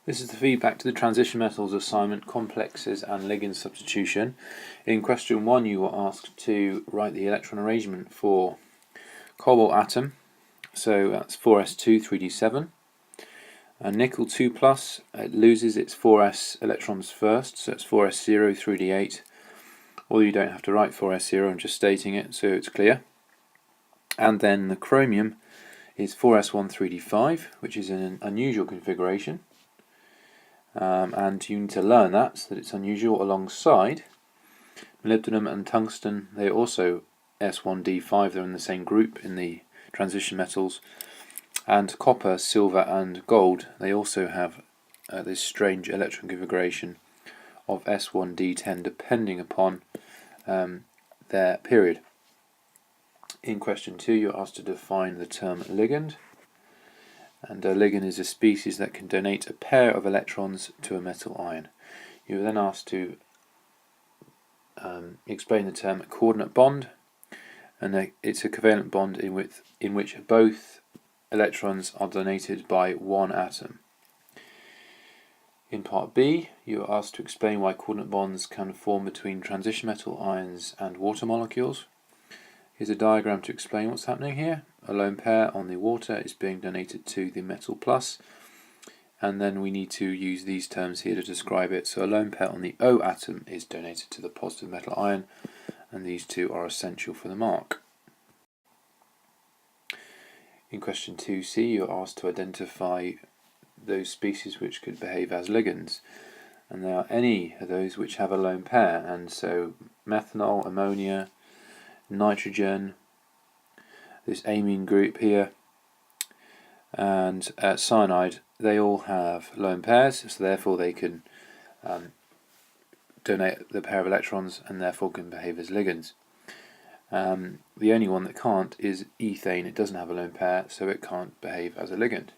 This is the feedback to the transition metals assignment, complexes and ligand substitution. In question 1 you were asked to write the electron arrangement for cobalt atom, so that's 4s2 3d7. And nickel 2 plus, it loses its 4s electrons first, so it's 4s0 3d8. Or you don't have to write 4s0, I'm just stating it so it's clear. And then the chromium is 4s1 3d5, which is an unusual configuration. And you need to learn that, so that it's unusual, alongside molybdenum and tungsten. They're also S1d5, they're in the same group in the transition metals. And copper, silver and gold, they also have this strange electron configuration of S1d10 depending upon their period. In question 2 you're asked to define the term ligand. And a ligand is a species that can donate a pair of electrons to a metal ion. You are then asked to explain the term coordinate bond, and it's a covalent bond in which both electrons are donated by one atom. In part B, you are asked to explain why coordinate bonds can form between transition metal ions and water molecules. Here's a diagram to explain what's happening here. A lone pair on the water is being donated to the metal plus, and then we need to use these terms here to describe it. So a lone pair on the O atom is donated to the positive metal ion, and these two are essential for the mark. In question 2c, you're asked to identify those species which could behave as ligands, and there are any of those which have a lone pair, and so methanol, ammonia, nitrogen, this amine group here, and cyanide, they all have lone pairs, so therefore they can donate the pair of electrons and therefore can behave as ligands. The only one that can't is ethane. It doesn't have a lone pair, so it can't behave as a ligand.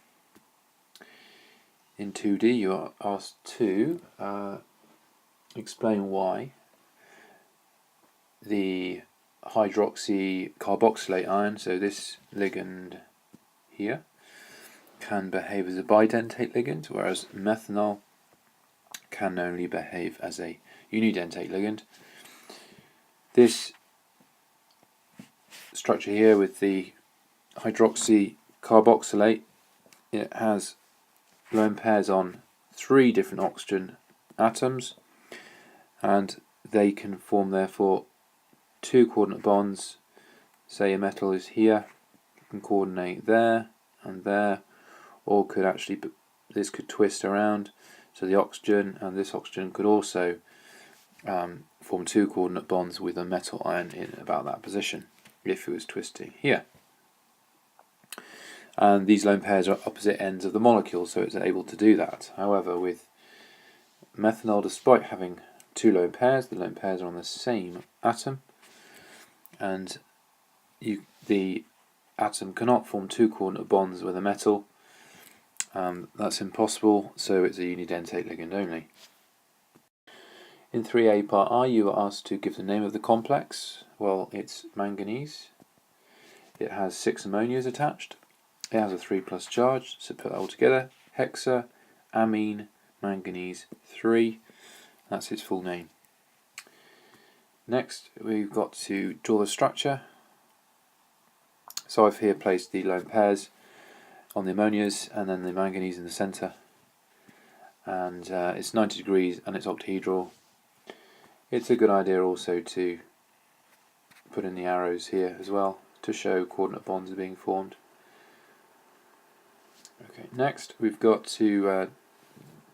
In 2D you are asked to explain why the hydroxy carboxylate ion, so this ligand here, can behave as a bidentate ligand, whereas methanol can only behave as a unidentate ligand. This structure here with the hydroxy carboxylate, it has lone pairs on 3 different oxygen atoms, and they can form therefore 2 coordinate bonds. Say a metal is here, you can coordinate there and there, or could actually, this could twist around, so the oxygen and this oxygen could also form 2 coordinate bonds with a metal ion in about that position if it was twisting here. And these lone pairs are opposite ends of the molecule, so it's able to do that. However, with methanol, despite having 2 lone pairs, the lone pairs are on the same atom, and the atom cannot form 2 coordinate bonds with a metal. That's impossible, so it's a unidentate ligand only. In 3a part I, you are asked to give the name of the complex. Well, it's manganese. It has 6 ammonias attached. It has a 3 plus charge, so put that all together. Hexa, amine, manganese 3. That's its full name. Next, we've got to draw the structure. So I've here placed the lone pairs on the ammonias and then the manganese in the centre. And it's 90 degrees and it's octahedral. It's a good idea also to put in the arrows here as well to show coordinate bonds are being formed. Okay, next we've got to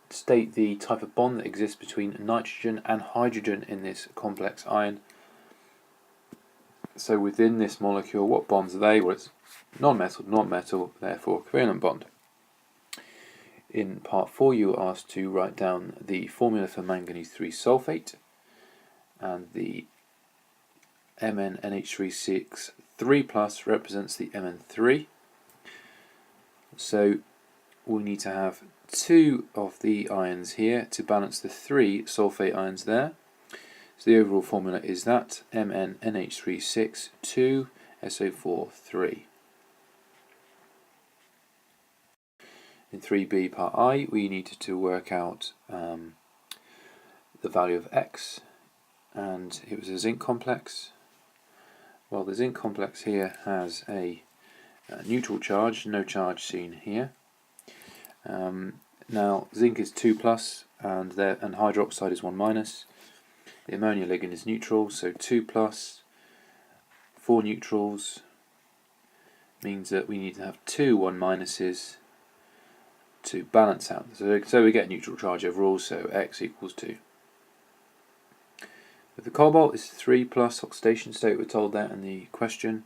state the type of bond that exists between nitrogen and hydrogen in this complex ion. So within this molecule, what bonds are they? Well, it's non-metal, therefore covalent bond. In part 4 you are asked to write down the formula for manganese 3 sulfate, and the MnNH3 3 plus represents the Mn3. So we need to have 2 of the ions here to balance the 3 sulfate ions there. So the overall formula is that MnNH3 2 SO4 3. In 3b part I, we needed to work out the value of X, and it was a zinc complex. Well, the zinc complex here has a neutral charge, no charge seen here. Now zinc is 2+, and hydroxide is 1-. The ammonia ligand is neutral, so 2+, 4 neutrals means that we need to have 2 1- to balance out. So we get a neutral charge overall, so X equals 2. With the cobalt, it's 3+ oxidation state, we're told that in the question.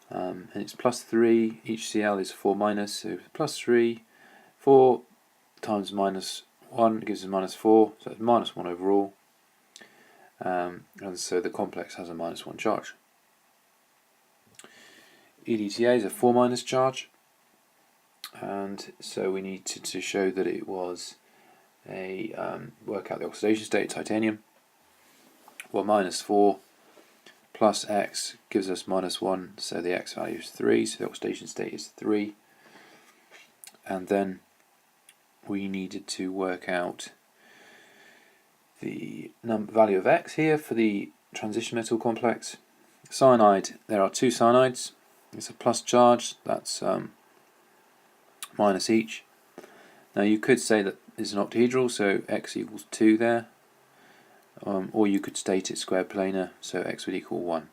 And it's +3, each Cl is 4-, so +3, 4 times -1 gives us -4, so it's -1 overall. And so the complex has a -1 charge. EDTA is a 4- charge, and so we need to show that it was work out the oxidation state, titanium. Well, -4 plus X gives us -1, so the X value is 3, so the oxidation state is 3. And then we needed to work out the value of X here for the transition metal complex. Cyanide, there are 2 cyanides. It's a plus charge, that's minus each. Now you could say that it's an octahedral, so X equals 2 there. Or you could state it square planar, so X would equal 1.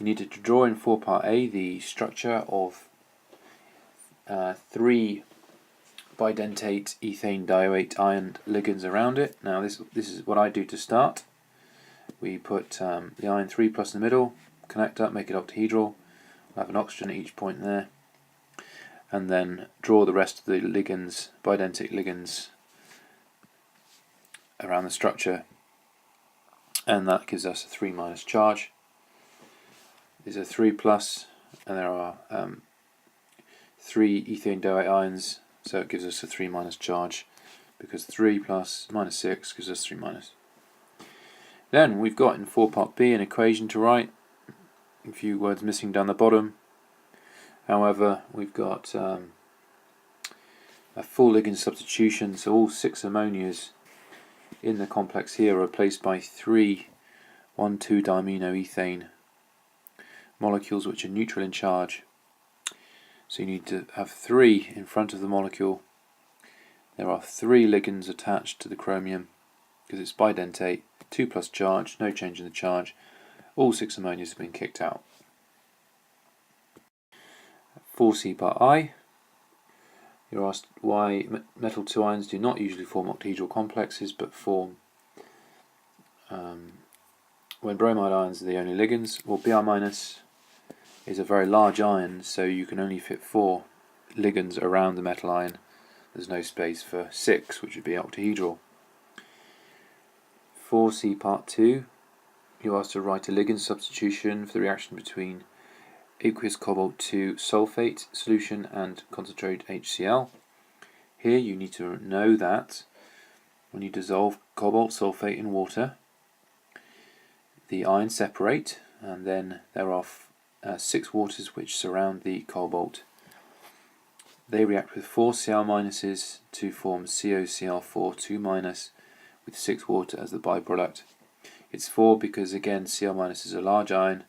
We needed to draw in 4 part A the structure of 3 bidentate ethane dioate iron ligands around it. Now this is what I do to start. We put the iron 3+ in the middle, connect up, make it octahedral. We'll have an oxygen at each point there, and then draw the rest of the ligands, bidentate ligands, around the structure, and that gives us a 3- charge. These are 3+, and there are 3 ethane dioate ions, so it gives us a 3- charge, because 3+ -6 gives us 3-. Then we've got in 4 part B an equation to write, a few words missing down the bottom. However, we've got a full ligand substitution, so all 6 ammonias in the complex here are replaced by 3 1,2-diaminoethane molecules which are neutral in charge. So you need to have 3 in front of the molecule. There are 3 ligands attached to the chromium because it's bidentate, 2+ charge, no change in the charge. All 6 ammonias have been kicked out. 4C part I. You're asked why metal 2 ions do not usually form octahedral complexes but form when bromide ions are the only ligands. Well, Br- is a very large ion, so you can only fit 4 ligands around the metal ion. There's no space for 6, which would be octahedral. 4C part 2. You're asked to write a ligand substitution for the reaction between aqueous cobalt 2 sulfate solution and concentrated HCl. Here you need to know that when you dissolve cobalt sulfate in water, the ions separate, and then there are 6 waters which surround the cobalt. They react with 4 Cl- to form CoCl4 2- with 6 water as the byproduct. It's 4 because again Cl- is a large ion,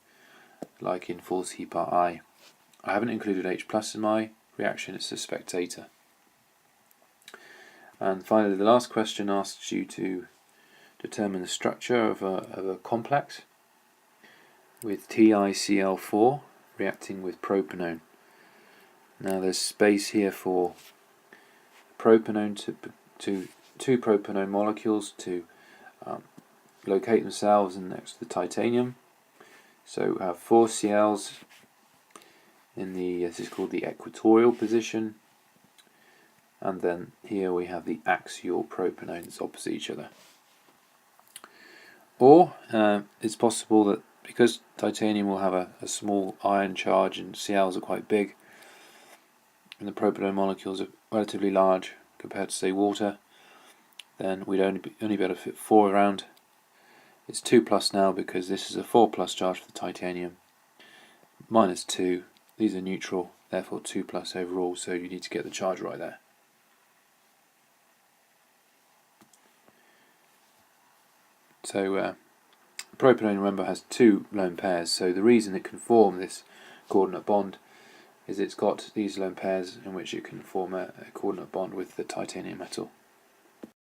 like in 4C part I. I haven't included H+ in my reaction, it's a spectator. And finally, the last question asks you to determine the structure of a complex with TiCl4 reacting with propanone. Now there's space here for propanone to 2 propanone molecules to locate themselves next to the titanium. So we have 4 Cls in this is called the equatorial position, and then here we have the axial propanones opposite each other. Or it's possible that because titanium will have a small ion charge and Cls are quite big, and the propanone molecules are relatively large compared to, say, water, then we'd only be able to fit 4 around. It's 2+ now because this is a 4+ charge for the titanium. -2, these are neutral, therefore 2 plus overall, so you need to get the charge right there. So propylene, remember, has 2 lone pairs, so the reason it can form this coordinate bond is it's got these lone pairs in which it can form a coordinate bond with the titanium metal.